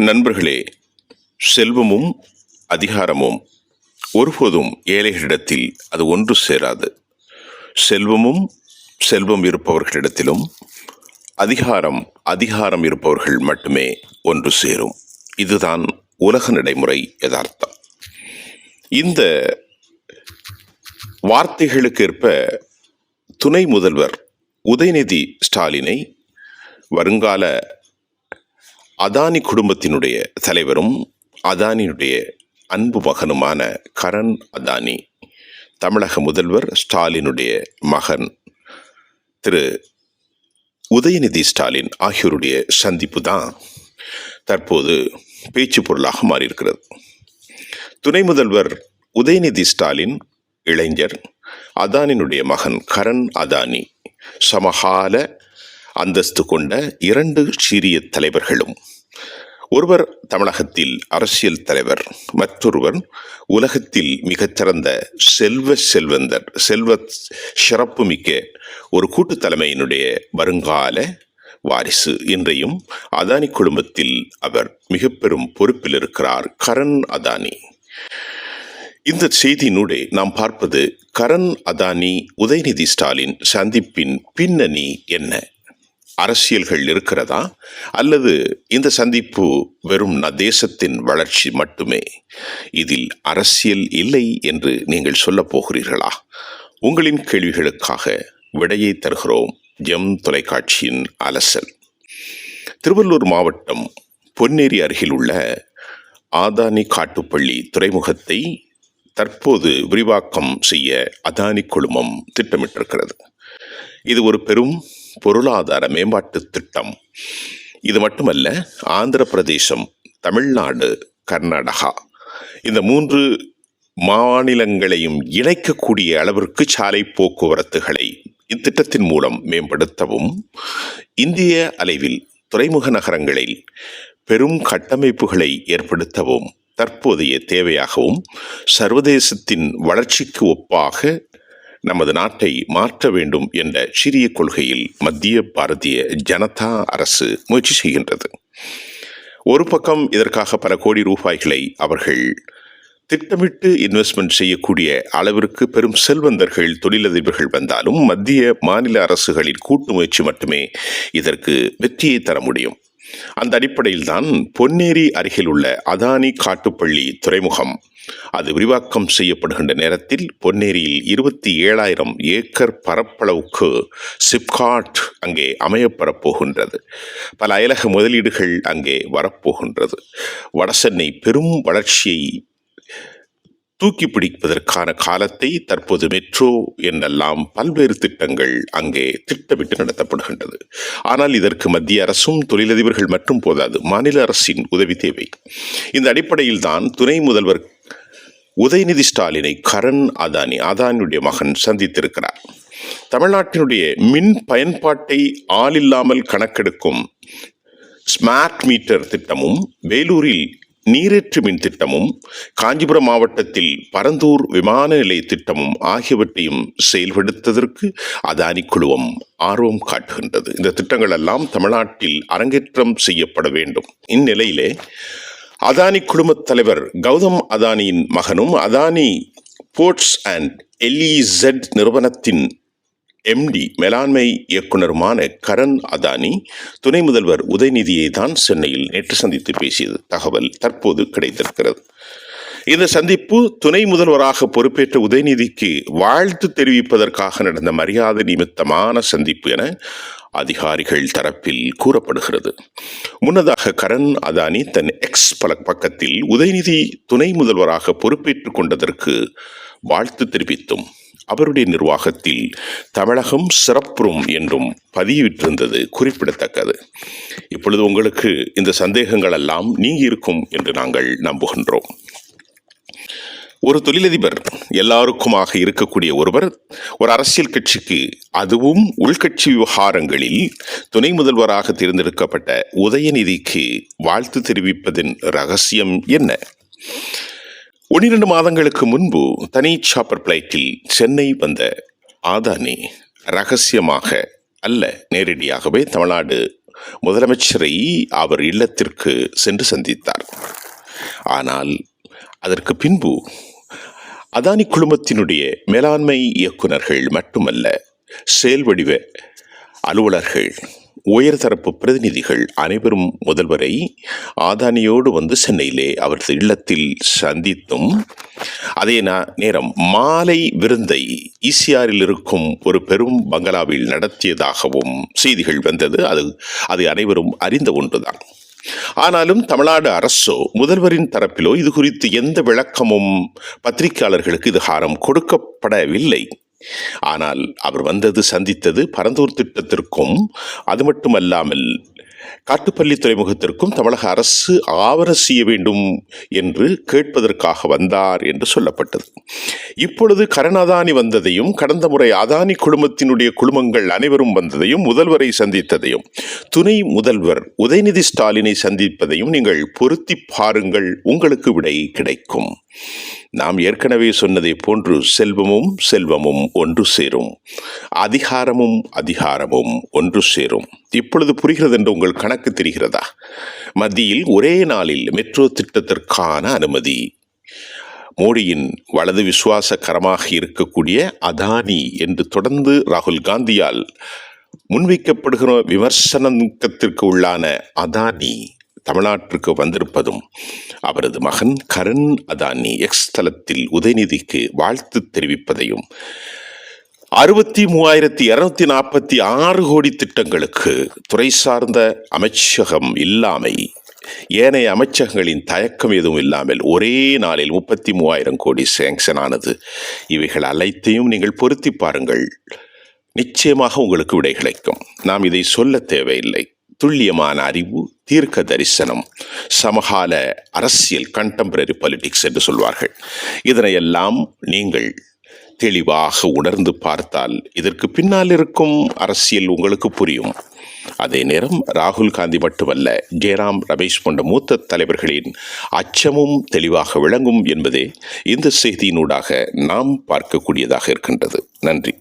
நண்பர்களே, செல்வமும் அதிகாரமும் ஒருபோதும் ஏழைகளிடத்தில் அது ஒன்று சேராது. செல்வம் இருப்பவர்களிடத்திலும் அதிகாரம் இருப்பவர்கள் மட்டுமே ஒன்று சேரும். இதுதான் உலக நடைமுறை யதார்த்தம். இந்த வார்த்தைகளுக்கேற்ப துணை முதல்வர் உதயநிதி ஸ்டாலினை வருங்கால அதானி குடும்பத்தினுடைய தலைவரும் அதானியுடைய அன்பு மகனுமான கரண் அதானி, தமிழக முதல்வர் ஸ்டாலினுடைய மகன் திரு உதயநிதி ஸ்டாலின் ஆகியோருடைய சந்திப்பு தான் தற்போது பேச்சு பொருளாக மாறியிருக்கிறது. துணை முதல்வர் உதயநிதி ஸ்டாலின் இளைஞர், அதானியினுடைய மகன் கரண் அதானி சமகால அந்தஸ்து கொண்ட இரண்டு சீரிய தலைவர்களும், ஒருவர் தமிழகத்தில் அரசியல் தலைவர், மற்றொருவர் உலகத்தில் மிகச்சிறந்த செல்வ சிறப்புமிக்க ஒரு கூட்டு தலைமையினுடைய வருங்கால வாரிசு. இன்றையும் அதானி குடும்பத்தில் அவர் மிக பெரும் பொறுப்பில் இருக்கிறார், கரண் அதானி. இந்த செய்தியினூடே நாம் பார்ப்பது கரண் அதானி உதயநிதி ஸ்டாலின் சந்திப்பின் பின்னணி என்ன? அரசியல்கள் இருக்கிறதா, அல்லது இந்த சந்திப்பு வெறும் தேசத்தின் வளர்ச்சி மட்டுமே, இதில் அரசியல் இல்லை என்று நீங்கள் சொல்லப் போகிறீர்களா? உங்களின் கேள்விகளுக்காக விடையை தருகிறோம் எம் தொலைக்காட்சியின் அலசல். திருவள்ளூர் மாவட்டம் பொன்னேரி அருகில் உள்ள ஆதானி காட்டுப்பள்ளி துறைமுகத்தை தற்போது விரிவாக்கம் செய்ய அதானி குழுமம் திட்டமிட்டிருக்கிறது. இது ஒரு பெரும் பொருளாதார மேம்பாட்டு திட்டம். இது மட்டுமல்ல, ஆந்திர பிரதேசம், தமிழ்நாடு, கர்நாடகா இந்த 3 மாநிலங்களையும் இணைக்கக்கூடிய அளவிற்கு சாலை போக்குவரத்துகளை இத்திட்டத்தின் மூலம் மேம்படுத்தவும், இந்திய அளவில் துறைமுக நகரங்களில் பெரும் கட்டமைப்புகளை ஏற்படுத்தவும், தற்போதைய தேவையாகவும் சர்வதேசத்தின் வளர்ச்சிக்கு ஒப்பாக நமது நாட்டை மாற்ற வேண்டும் என்ற சிறிய கொள்கையில் மத்திய பாரதிய ஜனதா அரசு முயற்சி செய்கின்றது. ஒரு பக்கம் இதற்காக பல கோடி ரூபாய்களை அவர்கள் திட்டமிட்டு இன்வெஸ்ட்மெண்ட் செய்யக்கூடிய அளவிற்கு பெரும் செல்வந்தர்கள், தொழிலதிபர்கள் வந்தாலும் மத்திய மாநில அரசுகளின் கூட்டு முயற்சி மட்டுமே இதற்கு வெற்றியை தர முடியும். அந்த அடிப்படையில் தான் பொன்னேரி அருகில் உள்ள அதானி காட்டுப்பள்ளி துறைமுகம் அது விரிவாக்கம் செய்யப்படுகின்ற நேரத்தில் பொன்னேரியில் 27,000 ஏக்கர் பரப்பளவுக்கு சிப்காட் அங்கே அமையப்பெறப்போகின்றது. பல அயலக முதலீடுகள் அங்கே வரப்போகின்றது. வடசென்னை பெரும் வளர்ச்சியை தூக்கி பிடிப்பதற்கான காலத்தை தற்போது மெட்ரோ என்னெல்லாம் பல்வேறு திட்டங்கள் அங்கே திட்டமிட்டு நடத்தப்படுகின்றது. ஆனால் இதற்கு மத்திய அரசும் தொழிலதிபர்கள் மட்டும் போதாது, மாநில அரசின் உதவி தேவை. இந்த அடிப்படையில் தான் துணை முதல்வர் உதயநிதி ஸ்டாலினை கரண் அதானியுடைய மகன் சந்தித்திருக்கிறார். தமிழ்நாட்டினுடைய மின் பயன்பாட்டை ஆளில்லாமல் கணக்கெடுக்கும் ஸ்மார்ட் மீட்டர் திட்டமும், வேலூரில் நீரேற்று மின் திட்டமும், காஞ்சிபுரம் மாவட்டத்தில் பரந்தூர் விமான நிலைய திட்டமும் ஆகியவற்றையும் செயல்படுத்துவதற்கு அதானி குழுமம் ஆர்வம் காட்டுகின்றது. இந்த திட்டங்கள் எல்லாம் தமிழ்நாட்டில் அரங்கேற்றம் செய்யப்பட வேண்டும். இந்நிலையிலே அதானி குழுமத் தலைவர் கௌதம் அதானியின் மகனும் அதானி போர்ட்ஸ் அண்ட் எல்இசெட் நிறுவனத்தின் MD மேலாண்மை இயக்குனருமான கரண் அதானி துணை முதல்வர் உதயநிதியை தான் சென்னையில் நேற்று சந்தித்து பேசியது தகவல் தற்போது கிடைத்திருக்கிறது. இந்த சந்திப்பு துணை முதல்வராக பொறுப்பேற்ற உதயநிதிக்கு வாழ்த்து தெரிவிப்பதற்காக நடந்த மரியாதை நிமித்தமான சந்திப்பு என அதிகாரிகள் தரப்பில் கூறப்படுகிறது. முன்னதாக கரண் அதானி தன் எக்ஸ் பக்கத்தில் உதயநிதி துணை முதல்வராக பொறுப்பேற்றுக் கொண்டதற்கு வாழ்த்து தெரிவித்தும் அவருடைய நிர்வாகத்தில் தமிழகம் சிறப்புறும் என்றும் பதிவிட்டிருந்தது குறிப்பிடத்தக்கது. இப்பொழுது உங்களுக்கு இந்த சந்தேகங்கள் எல்லாம் நீங்கி இருக்கும் என்று நாங்கள் நம்புகின்றோம். ஒரு தொழிலதிபர், எல்லாருக்குமாக இருக்கக்கூடிய ஒருவர், ஒரு அரசியல் கட்சிக்கு, அதுவும் உள்கட்சி விவகாரங்களில் துணை முதல்வராக தேர்ந்தெடுக்கப்பட்ட உதயநிதிக்கு வாழ்த்து தெரிவிப்பதின் ரகசியம் என்ன? 12 மாதங்களுக்கு முன்பு தனி சாப்பர் பிளைட்டில் சென்னை வந்த அதானி ரகசியமாக அல்ல, நேரடியாகவே தமிழ்நாடு முதலமைச்சரை அவர் இல்லத்திற்கு சென்று சந்தித்தார். ஆனால் அதற்கு பின்பு அதானி குழுமத்தினுடைய மேலாண்மை இயக்குநர்கள் மட்டுமல்ல, செயல்வடிவ அலுவலர்கள், உயர்தரப்பு பிரதிநிதிகள் அனைவரும் முதல்வரை அதானியோடு வந்து சென்னையிலே அவரது இல்லத்தில் சந்தித்தும், அதே நேரம் மாலை விருந்தை ஈசிஆரில் இருக்கும் ஒரு பெரும் பங்களாவில் நடத்தியதாகவும் செய்திகள் வந்தது. அது அனைவரும் அறிந்த ஒன்றுதான். ஆனாலும் தமிழ்நாடு அரசோ முதல்வரின் தரப்பிலோ இது குறித்து எந்த விளக்கமும் பத்திரிகையாளர்களுக்கு இதுகாரம் கொடுக்கப்படவில்லை. ஆனால் அவர் வந்தது, சந்தித்தது பரந்தூர் திட்டத்திற்கும் அது மட்டுமல்லாமல் காட்டுப்பள்ளி துறைமுகத்திற்கும் தமிழக அரசு ஆவணம் செய்ய வேண்டும் என்று கேட்பதற்காக வந்தார் என்று சொல்லப்பட்டது. இப்பொழுது கரண் அதானி வந்ததையும், கடந்த முறை அதானி குழுமத்தினுடைய குழுமங்கள் அனைவரும் வந்ததையும், முதல்வரை சந்தித்ததையும், துணை முதல்வர் உதயநிதி ஸ்டாலினை சந்திப்பதையும் நீங்கள் பொருத்தி பாருங்கள், உங்களுக்கு விடை கிடைக்கும். நாம் ஏற்கனவே சொன்னதை போன்று செல்வமும் செல்வமும் ஒன்று சேரும், அதிகாரமும் அதிகாரமும் ஒன்று சேரும். இப்பொழுது புரிகிறது என்று உங்கள் கணக்கு தெரிகிறதா? மத்தியில் ஒரே நாளில் மெட்ரோ திட்டத்திற்கான அனுமதி, மோடியின் வலது விசுவாசகரமாக இருக்கக்கூடிய அதானி என்று தொடர்ந்து ராகுல் காந்தியால் முன்வைக்கப்படுகிற விமர்சனத்திற்கு உள்ளான அதானி தமிழ்நாட்டிற்கு வந்திருப்பதும், அவரது மகன் கரண் அதானி எக்ஸ் தளத்தில் உதயநிதிக்கு வாழ்த்து தெரிவிப்பதையும், 63,246 கோடி திட்டங்களுக்கு துறை சார்ந்த அமைச்சகம் இல்லாமை, ஏனைய அமைச்சகங்களின் தயக்கம் எதுவும் இல்லாமல் ஒரே நாளில் 33,000 கோடி சேங்ஷன் ஆனது. இவைகள் அனைத்தையும் நீங்கள் பொருத்தி பாருங்கள், நிச்சயமாக உங்களுக்கு விடை கிடைக்கும். நாம் இதை சொல்ல தேவையில்லை. துல்லியமான அறிவு, தீர்க்க தரிசனம், சமகால அரசியல், கண்டெம்பரரி பாலிடிக்ஸ் என்று சொல்வார்கள். இதனையெல்லாம் நீங்கள் தெளிவாக உணர்ந்து பார்த்தால் இதற்கு பின்னால் இருக்கும் அரசியல் உங்களுக்கு புரியும். அதே நேரம் ராகுல் காந்தி மட்டுமல்ல, ஜெயராம் ரமேஷ் போன்ற மூத்த தலைவர்களின் அச்சமும் தெளிவாக விளங்கும் என்பதே இந்த செய்தியினூடாக நாம் பார்க்கக்கூடியதாக இருக்கின்றது. நன்றி.